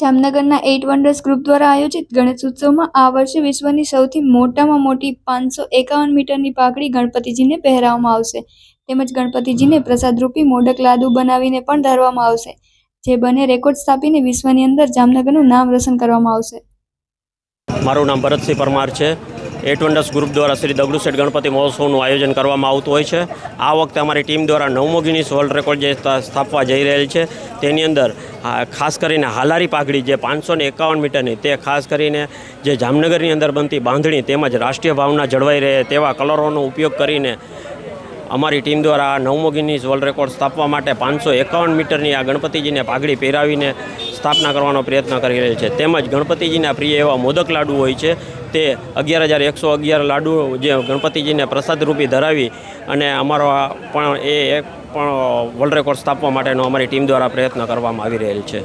જામનગરના 8 wonders group દ્વારા આયોજિત ગણેશ ઉત્સવમાં આ વર્ષે વિશ્વની સૌથી મોટામાં મોટી 551 મીટરની પાઘડી ગણપતિજીને પહેરાવવામાં આવશે તેમજ ગણપતિજીને પ્રસાદરૂપી મોદક લાડુ બનાવીને પણ ધરવામાં આવશે, જે બંને રેકોર્ડ સ્થાપીને વિશ્વની અંદર જામનગરનું નામ રોશન કરવામાં આવશે। મારું નામ ભરતસિંહ પરમાર છે। 8 વન્ડર્સ ગ્રુપ દ્વારા શ્રી દગડુશેઠ ગણપતિ મહોત્સવનું આયોજન કરવામાં આવતું હોય છે। આ વખતે અમારી ટીમ દ્વારા 9મો ગિનીસ વર્લ્ડ રેકોર્ડ જે સ્થાપવા જઈ રહેલ છે તેની અંદર ખાસ કરીને હાલારી પાઘડી જે 551 મીટરની તે ખાસ કરીને જે જામનગરની અંદર બનતી બાંધણી તેમજ રાષ્ટ્રીય ભાવના જળવાઈ રહે તેવા કલરોનો ઉપયોગ કરીને અમારી ટીમ દ્વારા 9મો ગિનીસ વર્લ્ડ રેકોર્ડ સ્થાપવા માટે 551 મીટરની આ ગણપતિજીને પાઘડી પહેરાવીને સ્થાપના કરવાનો પ્રયત્ન કરી રહેલ છે। તેમજ ગણપતિજીના પ્રિય એવા મોદક લાડુ હોય છે તે 11,111 લાડુ જે ગણપતિજીને પ્રસાદ રૂપી ધરાવી અને અમારો પણ એક પણ વર્લ્ડ રેકોર્ડ સ્થાપવા માટેનો અમારી ટીમ દ્વારા પ્રયત્ન કરવામાં આવી રહેલ છે।